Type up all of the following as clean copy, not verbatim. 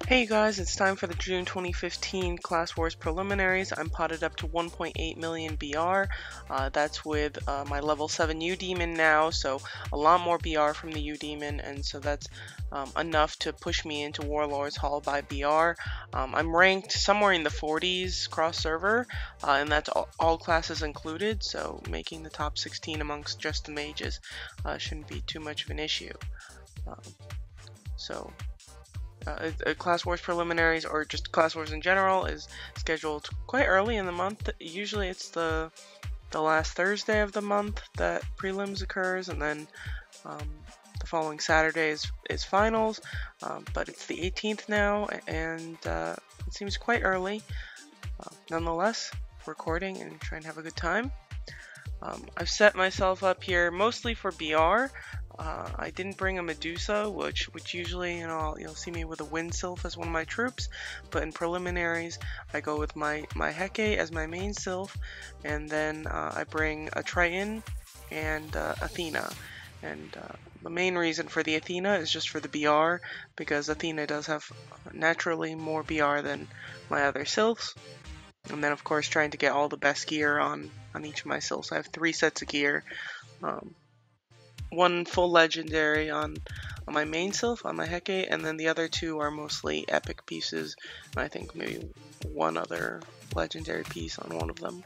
Hey guys, it's time for the June 2015 Class Wars Preliminaries. I'm potted up to 1.8 million BR. That's with my level 7 U-Demon now, so a lot more BR from the U-Demon, and so that's enough to push me into Warlord's Hall by BR. I'm ranked somewhere in the 40s cross-server, and that's all classes included, so making the top 16 amongst just the mages shouldn't be too much of an issue. So... Class Wars Preliminaries, or just Class Wars in general, is scheduled quite early in the month. Usually it's the last Thursday of the month that prelims occurs, and then the following Saturday is finals, but it's the 18th now, and it seems quite early. Nonetheless, recording and trying to have a good time. I've set myself up here mostly for BR. I didn't bring a Medusa, which usually, you'll see me with a Wind Sylph as one of my troops, but in Preliminaries, I go with my Heke as my main Sylph, and then I bring a Triton and Athena. And the main reason for the Athena is just for the BR, because Athena does have naturally more BR than my other Sylphs. And then, of course, trying to get all the best gear on each of my Sylphs. I have 3 sets of gear. One full legendary on my main Sylph, on my Heke, and then the other 2 are mostly epic pieces, and I think maybe one other legendary piece on one of them.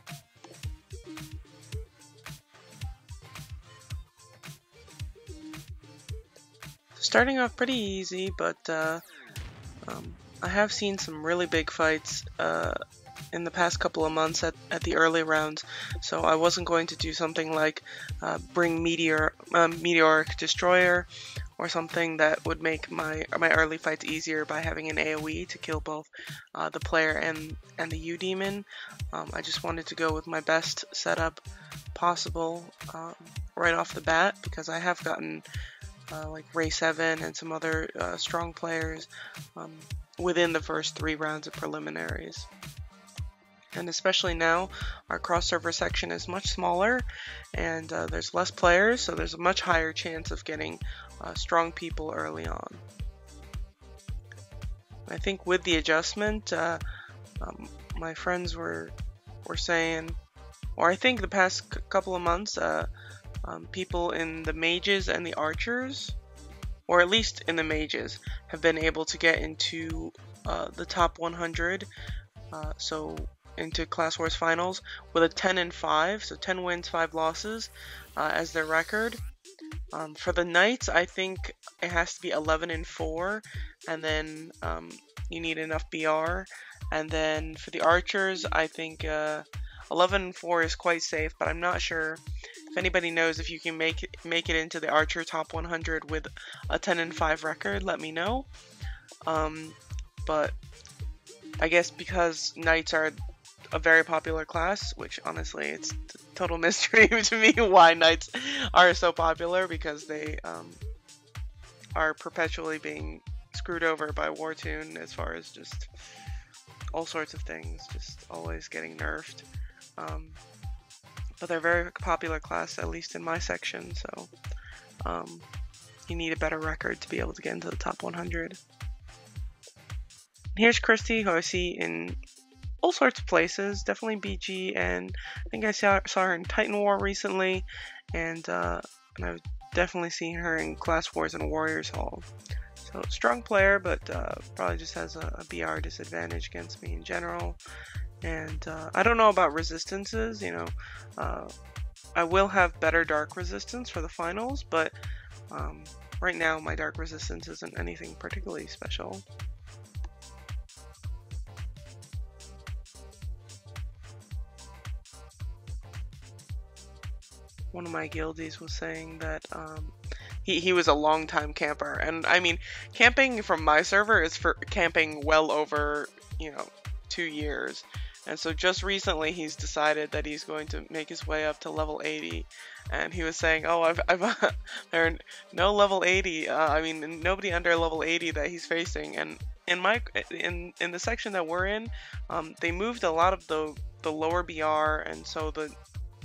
Starting off pretty easy, but I have seen some really big fights in the past couple of months at the early rounds, so I wasn't going to do something like bring Meteoric Destroyer or something that would make my early fights easier by having an AoE to kill both the player and the U-Demon. I just wanted to go with my best setup possible right off the bat, because I have gotten like Ray 7 and some other strong players within the first 3 rounds of Preliminaries. And especially now, our cross-server section is much smaller, and there's less players, so there's a much higher chance of getting strong people early on. I think with the adjustment, my friends were saying, or I think the past couple of months, people in the mages and the archers, or at least in the mages, have been able to get into the top 100, so into Class Wars Finals with a 10-5, so 10 wins, 5 losses as their record. For the Knights, I think it has to be 11-4, and then you need enough BR. And then for the Archers, I think 11-4 is quite safe, but I'm not sure. If anybody knows if you can make it into the Archer top 100 with a 10-5 record, let me know. But I guess because Knights are a very popular class, which honestly it's a total mystery to me why Knights are so popular, because they are perpetually being screwed over by Wartune as far as just all sorts of things, just always getting nerfed. But they're a very popular class, at least in my section, so you need a better record to be able to get into the top 100. Here's Christy, who I see in all sorts of places, definitely BG, and I think I saw her in Titan War recently, and I've definitely seen her in Class Wars and Warriors Hall. So strong player, but probably just has a BR disadvantage against me in general. And I don't know about resistances, I will have better dark resistance for the finals, but right now my dark resistance isn't anything particularly special. One of my guildies was saying that he was a long-time camper, and I mean, camping from my server is for camping well over 2 years, and so just recently he's decided that he's going to make his way up to level 80, and he was saying, oh, I've there are no level 80, I mean nobody under level 80 that he's facing, and in the section that we're in, they moved a lot of the lower BR, and so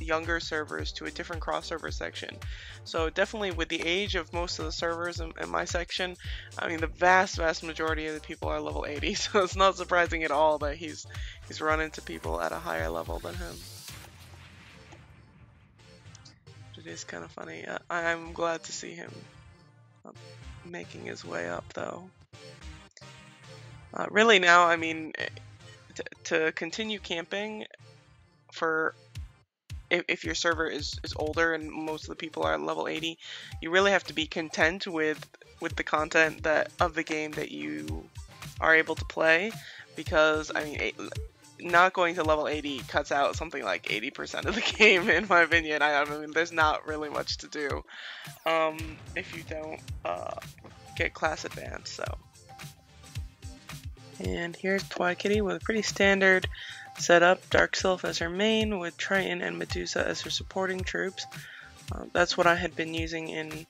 younger servers to a different cross-server section. So definitely with the age of most of the servers in my section, I mean the vast majority of the people are level 80, so it's not surprising at all that he's run into people at a higher level than him. It is kind of funny. I'm glad to see him making his way up though. Really now, I mean, to continue camping for if your server is older and most of the people are level 80, you really have to be content with the content of the game that you are able to play, because I mean not going to level 80 cuts out something like 80% of the game in my opinion. I mean there's not really much to do if you don't get class advanced. So, and here's Twikitty with a pretty standard setup. Dark Sylph as her main with Triton and Medusa as her supporting troops. That's what I had been using in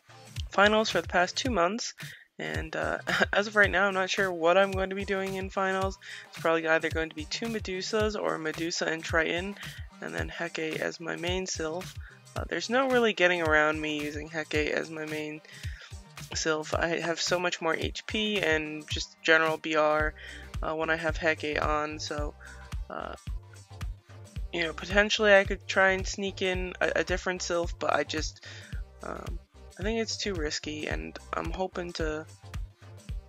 finals for the past 2 months, and as of right now I'm not sure what I'm going to be doing in finals. It's probably either going to be 2 Medusas or Medusa and Triton, and then Heke as my main Sylph. There's no really getting around me using Heke as my main Sylph. I have so much more HP and just general BR when I have Heke on, so you know, potentially I could try and sneak in a different Sylph, but I just I think it's too risky, and I'm hoping to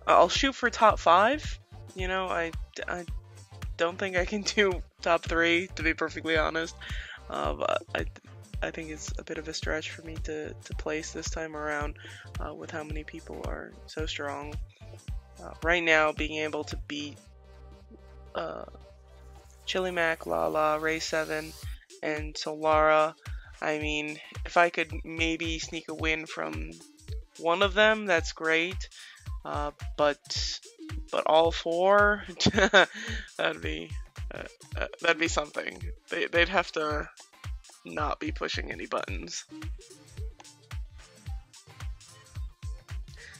I'll shoot for top 5. You know, I don't think I can do top 3, to be perfectly honest, but I think it's a bit of a stretch for me to place this time around with how many people are so strong. Right now, being able to beat Chilimac, Lala, Ray 7, and Solara, I mean, if I could maybe sneak a win from one of them, that's great. But all 4, that'd be something. They'd have to not be pushing any buttons.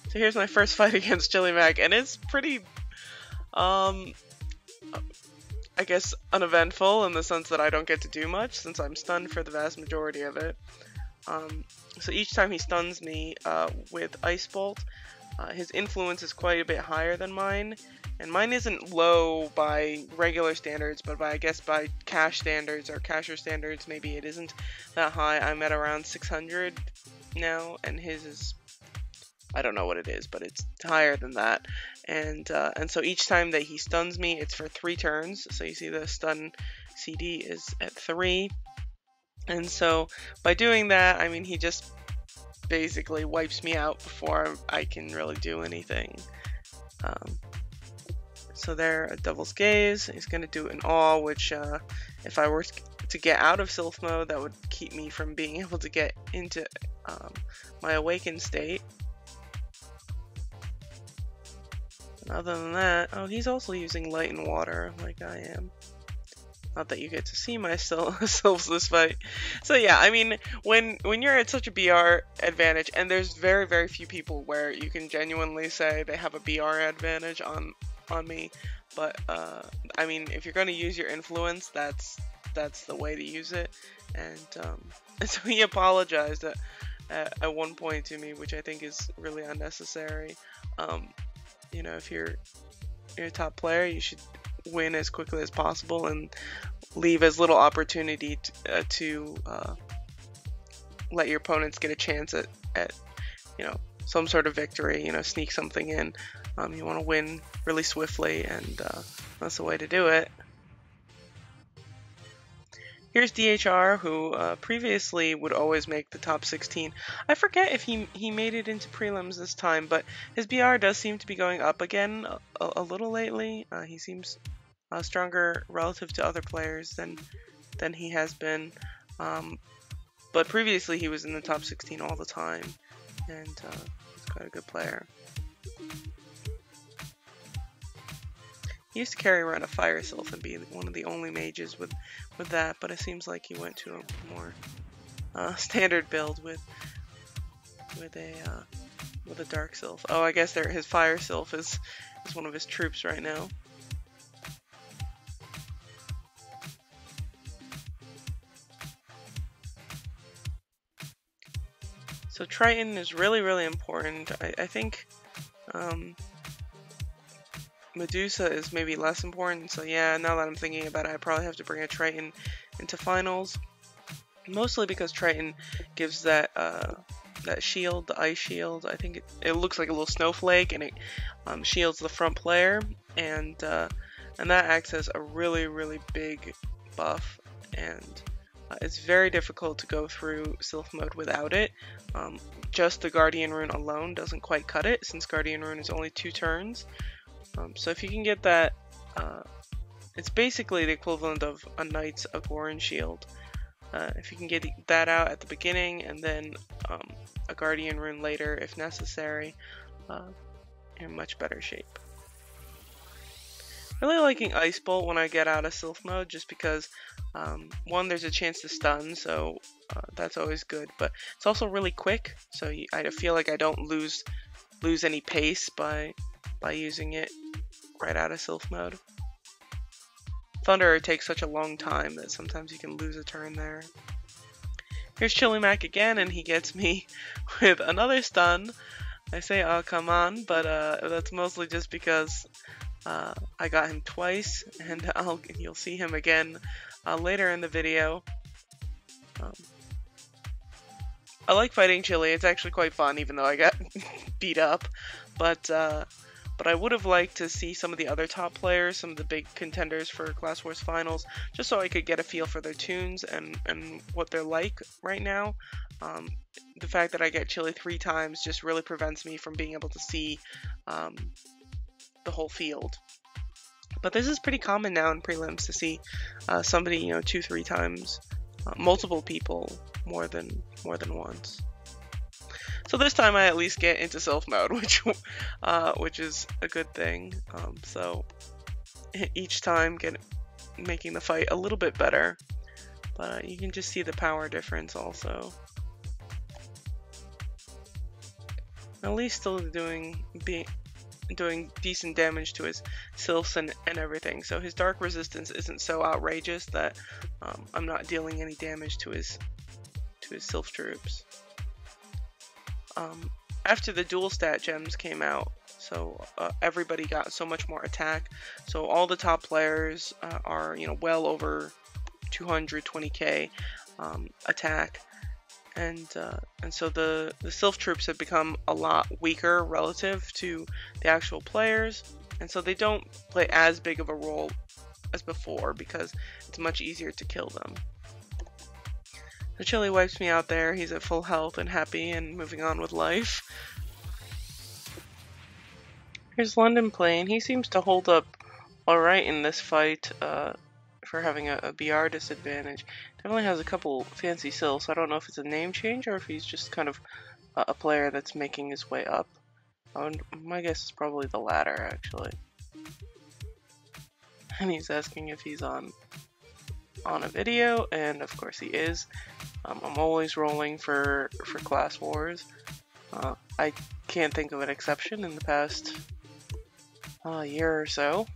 So here's my first fight against Chilimac, and it's pretty, I guess, uneventful in the sense that I don't get to do much since I'm stunned for the vast majority of it. So each time he stuns me with Ice Bolt, his influence is quite a bit higher than mine, and mine isn't low by regular standards, but I guess by cash standards or casher standards, maybe it isn't that high. I'm at around 600 now, and his is, I don't know what it is, but it's higher than that. And so each time that he stuns me, it's for 3 turns. So you see the stun CD is at 3. And so by doing that, I mean, he just basically wipes me out before I can really do anything. So there, a Devil's Gaze. He's going to do an Awe, which if I were to get out of Sylph mode, that would keep me from being able to get into my awakened state. And other than that, oh, he's also using Light and Water like I am. Not that you get to see my Sylphs this fight. So yeah, I mean, when you're at such a BR advantage, and there's very few people where you can genuinely say they have a BR advantage on me, but I mean, if you're going to use your influence, that's the way to use it. And so he apologized at one point to me, which I think is really unnecessary. You know, if you're a top player, you should win as quickly as possible and leave as little opportunity to let your opponents get a chance at you know, some sort of victory, you know, sneak something in. You want to win really swiftly, and that's the way to do it. Here's DHR, who previously would always make the top 16. I forget if he made it into prelims this time, but his BR does seem to be going up again a little lately. He seems stronger relative to other players than he has been. But previously he was in the top 16 all the time, and he's quite a good player. He used to carry around a Fire Sylph and be one of the only mages with that, but it seems like he went to a more standard build with a Dark Sylph. Oh, I guess his Fire Sylph is one of his troops right now. So Triton is really, really important. I think Medusa is maybe less important. So yeah, now that I'm thinking about it, I probably have to bring a Triton into finals. Mostly because Triton gives that that shield, the ice shield. I think it looks like a little snowflake, and it shields the front player, and that acts as a really, really big buff, and it's very difficult to go through Sylph mode without it. Just the Guardian Rune alone doesn't quite cut it, since Guardian Rune is only 2 turns. So if you can get that, it's basically the equivalent of a Knight's Agoran shield. If you can get that out at the beginning, and then a Guardian Rune later if necessary, you're in much better shape. Really liking Ice Bolt when I get out of Sylph mode, just because one, there's a chance to stun, so that's always good, but it's also really quick, so I feel like I don't lose any pace by using it right out of Sylph mode. Thunder takes such a long time that sometimes you can lose a turn there. Here's Chili Mac again, and he gets me with another stun. I say, oh, come on, but that's mostly just because I got him twice, and you'll see him again later in the video. I like fighting Chili. It's actually quite fun, even though I got beat up. But I would have liked to see some of the other top players, some of the big contenders for Class Wars Finals, just so I could get a feel for their tunes and what they're like right now. The fact that I get Chili 3 times just really prevents me from being able to see the whole field. But this is pretty common now in prelims to see somebody, 2-3 times, multiple people more than once. So this time I at least get into Sylph mode, which is a good thing. So each time making the fight a little bit better, but you can just see the power difference also. At least still doing decent damage to his Sylphs and everything. So his dark resistance isn't so outrageous that I'm not dealing any damage to his Sylph troops. After the dual stat gems came out, so everybody got so much more attack. So all the top players are well over 220k attack, and so the Sylph troops have become a lot weaker relative to the actual players, and so they don't play as big of a role as before because it's much easier to kill them. So Chili wipes me out there. He's at full health and happy and moving on with life. Here's London playing. He seems to hold up alright in this fight for having a BR disadvantage. Definitely has a couple fancy Sylphs. I don't know if it's a name change or if he's just kind of a player that's making his way up. My guess is probably the latter, actually. And he's asking if he's on a video, and of course he is. I'm always rolling for Class Wars. I can't think of an exception in the past year or so.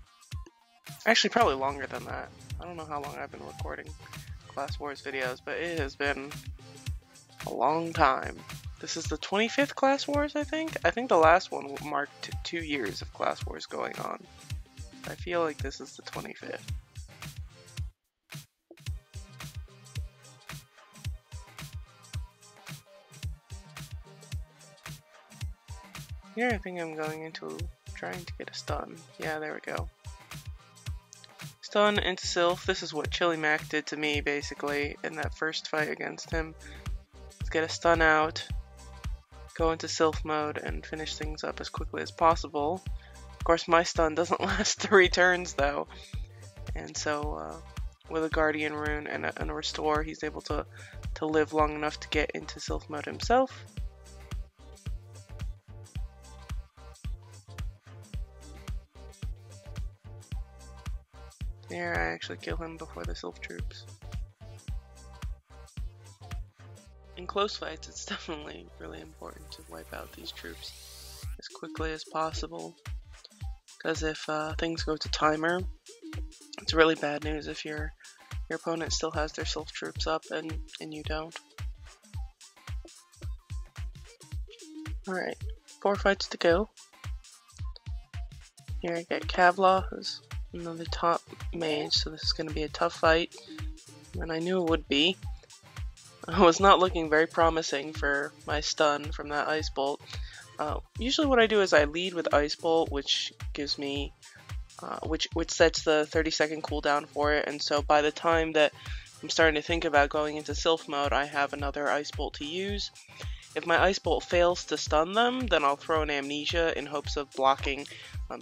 Actually, probably longer than that. I don't know how long I've been recording Class Wars videos, but it has been a long time. This is the 25th Class Wars, I think? I think the last one marked 2 years of Class Wars going on. I feel like this is the 25th. Here I think I'm going into trying to get a stun. Yeah, there we go. Stun into Sylph. This is what Chili Mac did to me, basically, in that first fight against him. Let's get a stun out, go into Sylph mode, and finish things up as quickly as possible. Of course, my stun doesn't last 3 turns, though. And so, with a Guardian Rune and a Restore, he's able to live long enough to get into Sylph mode himself. There, I actually kill him before the Sylph troops. In close fights, it's definitely really important to wipe out these troops as quickly as possible, because if things go to timer, it's really bad news if your opponent still has their Sylph troops up and you don't. Alright, 4 fights to go. Here I get Kavla, who's another top mage, so this is going to be a tough fight. And I knew it would be. I was not looking very promising for my stun from that Ice Bolt. Usually what I do is I lead with Ice Bolt, which gives me, which sets the 30-second cooldown for it, and so by the time that I'm starting to think about going into Sylph mode, I have another Ice Bolt to use. If my Ice Bolt fails to stun them, then I'll throw an Amnesia in hopes of blocking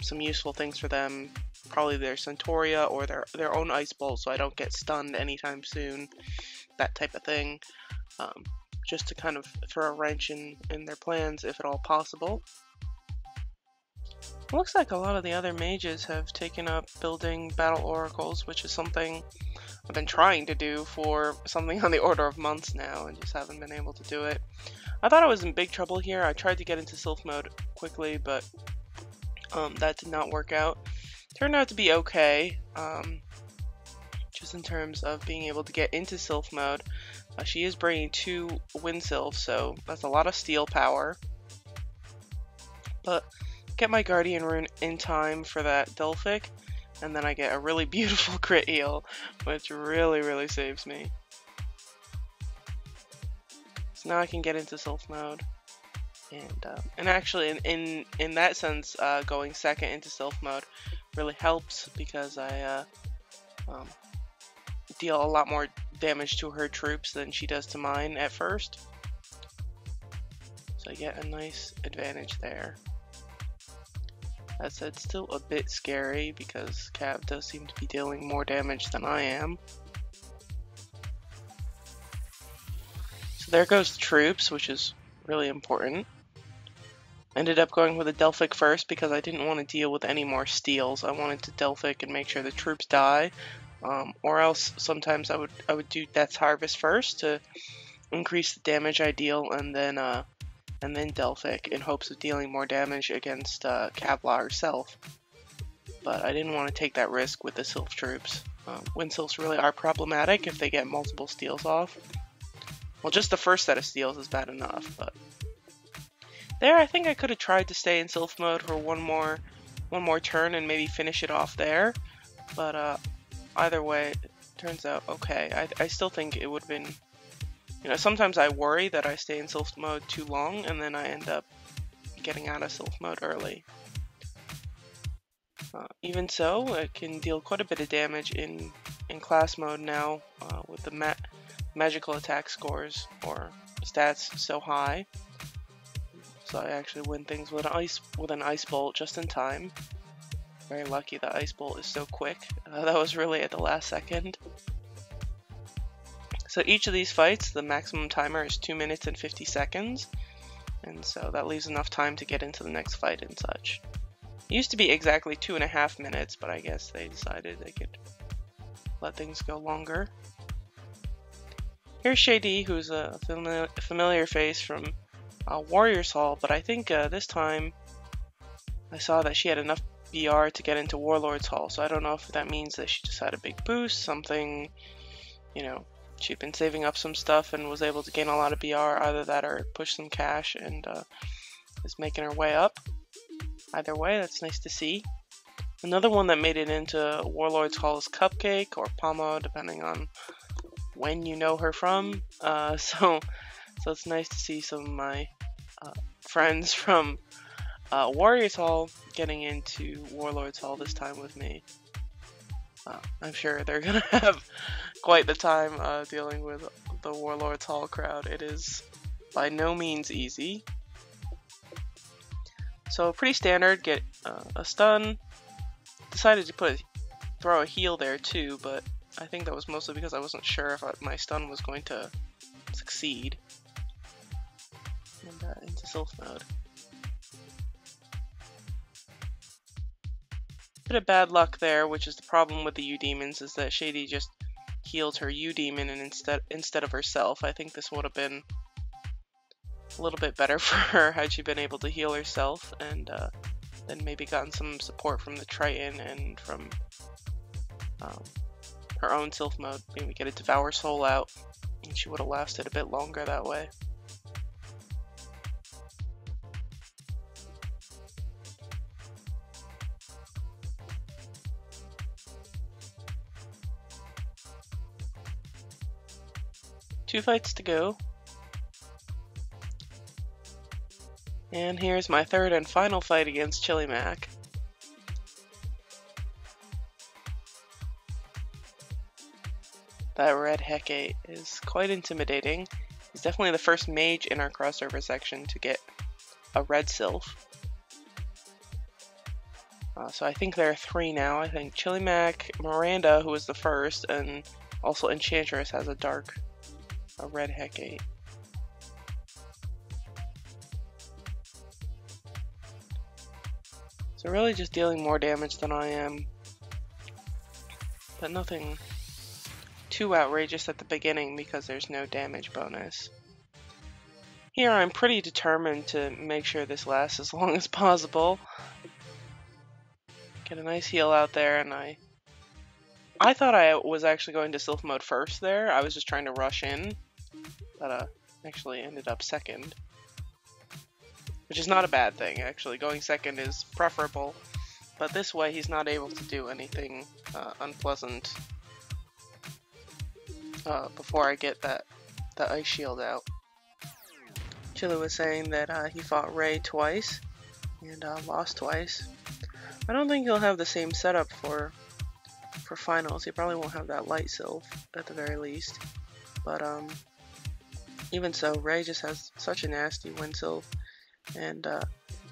some useful things for them, probably their Centauria or their own Ice Bolt, so I don't get stunned anytime soon, that type of thing. Just to kind of throw a wrench in their plans if at all possible. It looks like a lot of the other mages have taken up building battle oracles, which is something I've been trying to do for something on the order of months now and just haven't been able to do it. I thought I was in big trouble here. I tried to get into Sylph mode quickly, but that did not work out. Turned out to be okay, just in terms of being able to get into Sylph mode. She is bringing 2 Wind Sylphs, so that's a lot of steel power. But get my Guardian Rune in time for that Delphic, and then I get a really beautiful crit heal, which really saves me. So now I can get into Sylph mode, and actually in that sense, going second into Sylph mode really helps because I deal a lot more damage to her troops than she does to mine at first. So I get a nice advantage there. That said, still a bit scary because Cav does seem to be dealing more damage than I am. So there goes the troops, which is really important. Ended up going with a Delphic first because I didn't want to deal with any more steals. I wanted to Delphic and make sure the troops die. Or else sometimes I would do Death's Harvest first to increase the damage I deal, and then Delphic in hopes of dealing more damage against Kavla herself. But I didn't want to take that risk with the Sylph troops. Wind Sylphs really are problematic if they get multiple steals off. Well, just the first set of steals is bad enough, but there I think I could have tried to stay in Sylph mode for one more turn and maybe finish it off there. But either way, it turns out okay. I still think it would have been, you know, sometimes I worry that I stay in Sylph mode too long and then I end up getting out of Sylph mode early. Even so, it can deal quite a bit of damage in class mode now with the magical attack scores or stats so high. So I actually win things with an ice bolt just in time. Very lucky the Ice Bolt is so quick. That was really at the last second. So each of these fights, the maximum timer is 2 minutes and 50 seconds. And so that leaves enough time to get into the next fight and such. It used to be exactly 2.5 minutes, but I guess they decided they could let things go longer. Here's Shady, who's a familiar face from Warriors Hall, but I think this time I saw that she had enough BR to get into Warlords Hall, so I don't know if that means that she just had a big boost, something, you know, she'd been saving up some stuff and was able to gain a lot of BR, either that or push some cash and is making her way up. Either way, that's nice to see. Another one that made it into Warlords Hall is Cupcake, or Pomo, depending on when you know her from. So it's nice to see some of my friends from Warriors Hall getting into Warlords Hall this time with me. I'm sure they're gonna have quite the time dealing with the Warlords Hall crowd. It is by no means easy. So pretty standard, get a stun. Decided to throw a heal there too, but I think that was mostly because I wasn't sure if my stun was going to succeed. And into Sylph mode. Bit of bad luck there, which is the problem with the U-Demons, is that Shady just healed her U-Demon and instead of herself. I think this would have been a little bit better for her had she been able to heal herself and then maybe gotten some support from the Triton and from her own Sylph mode. Maybe get a Devour Soul out, and she would have lasted a bit longer that way. 2 fights to go. And here's my third and final fight against Chili Mac. That red Hecate is quite intimidating. He's definitely the first mage in our crossover section to get a red sylph. So I think there are 3 now. I think Chili Mac, Miranda, who was the first, and also Enchantress has a red Hecate. So really just dealing more damage than I am, but nothing too outrageous at the beginning because there's no damage bonus. Here I'm pretty determined to make sure this lasts as long as possible. Get a nice heal out there, and I thought I was actually going to Sylph mode first there. I was just trying to rush in, but actually ended up second. Which is not a bad thing, actually. Going second is preferable, but this way he's not able to do anything unpleasant before I get that ice shield out. Chili was saying that he fought Ray twice and lost twice. I don't think he'll have the same setup for finals. He probably won't have that light sylph at the very least. But even so, Ray just has such a nasty wind sylph. And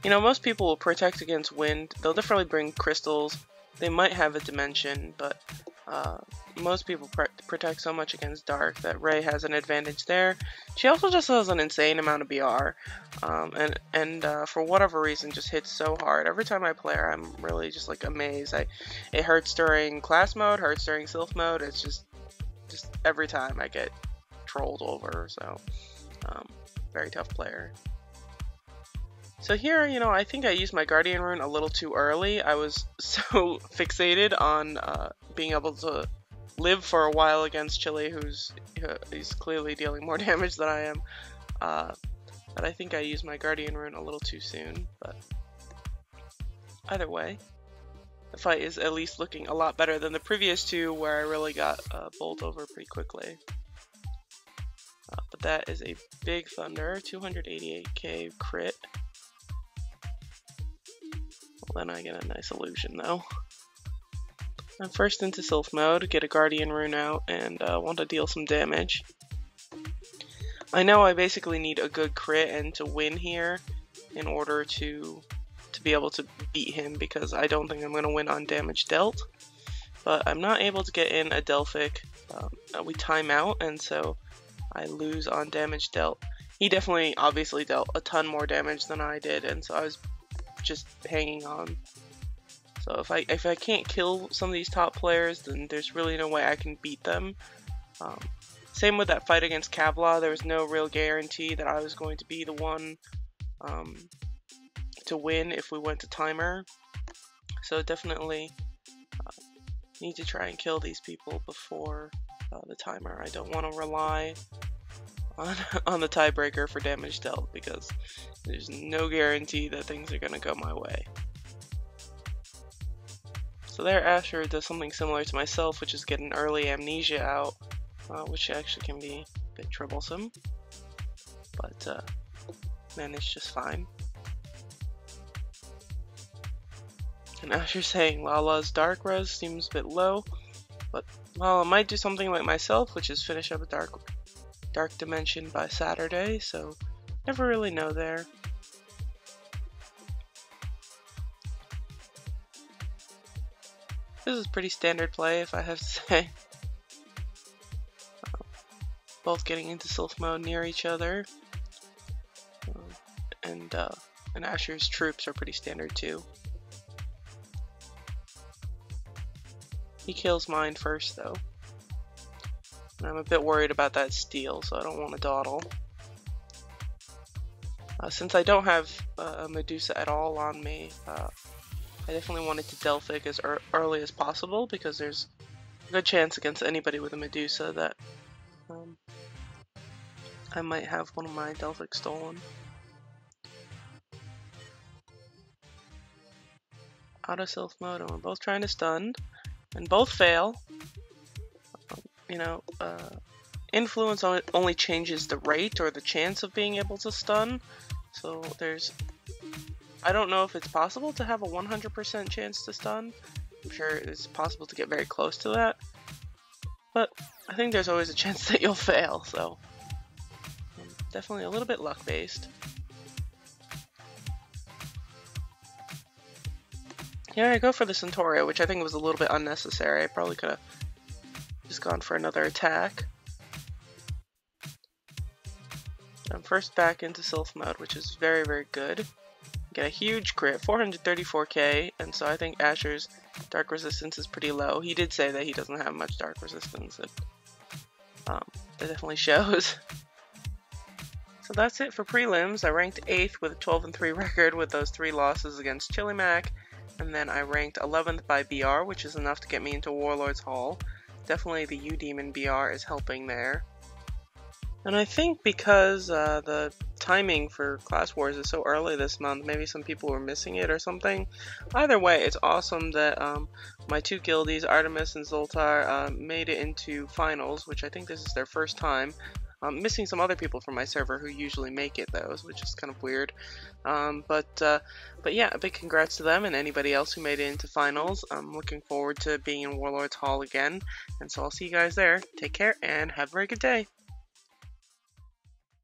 you know, most people will protect against wind. They'll definitely bring crystals. They might have a dimension, but most people protect so much against dark that Ray has an advantage there. She also just has an insane amount of BR, and for whatever reason just hits so hard. Every time I play her, I'm really just like amazed. It hurts during class mode, hurts during sylph mode. It's just every time I get trolled over. So very tough player. So here, you know, I think I used my Guardian Rune a little too early. I was so fixated on being able to live for a while against Chili, he's clearly dealing more damage than I am. But I think I used my Guardian Rune a little too soon. But either way, the fight is at least looking a lot better than the previous 2, where I really got bowled over pretty quickly. But that is a big thunder, 288k crit. Then I get a nice illusion though. I'm first into Sylph mode, get a Guardian Rune out, and want to deal some damage. I know I basically need a good crit and to win here in order to be able to beat him, because I don't think I'm going to win on damage dealt. But I'm not able to get in a Delphic. We time out, and so I lose on damage dealt. He definitely obviously dealt a ton more damage than I did, and so I was just hanging on. So if I can't kill some of these top players, then there's really no way I can beat them. Same with that fight against Kavla. There was no real guarantee that I was going to be the one to win if we went to timer. So definitely need to try and kill these people before the timer. I don't want to rely on the tiebreaker for damage dealt, because there's no guarantee that things are going to go my way. So there, Asher does something similar to myself, which is get an early amnesia out, which actually can be a bit troublesome, but managed just fine. And Asher's saying Lala's dark res seems a bit low, but Lala might do something like myself, which is finish up a dark dimension by Saturday, so never really know there. This is pretty standard play, if I have to say. Both getting into Sylph mode near each other, and Asher's troops are pretty standard too. He kills mine first though. And I'm a bit worried about that steal, so I don't want to dawdle. Since I don't have a Medusa at all on me, I definitely wanted to Delphic as early as possible, because there's a good chance against anybody with a Medusa that I might have one of my Delphic stolen. Auto Sylph mode, and we're both trying to stun, and both fail. You know, influence only changes the rate or the chance of being able to stun. So I don't know if it's possible to have a 100% chance to stun. I'm sure it's possible to get very close to that. But I think there's always a chance that you'll fail, so definitely a little bit luck-based. Yeah, I go for the Centaurea, which I think was a little bit unnecessary. I probably could have just gone for another attack. I'm first back into Sylph mode, which is very, very good. Get a huge crit, 434k, and so I think Asher's dark resistance is pretty low. He did say that he doesn't have much dark resistance. It definitely shows. So that's it for prelims. I ranked 8th with a 12-3 record with those 3 losses against Chilimac. And then I ranked 11th by BR, which is enough to get me into Warlord's Hall. Definitely the U-Demon BR is helping there. And I think because the timing for Class Wars is so early this month, maybe some people were missing it or something. Either way, it's awesome that my 2 guildies, Artemis and Zoltar, made it into finals, which I think this is their first time. I'm missing some other people from my server who usually make it, though, which is kind of weird. But yeah, a big congrats to them and anybody else who made it into finals. I'm looking forward to being in Warlord's Hall again, and so I'll see you guys there. Take care and have a very good day.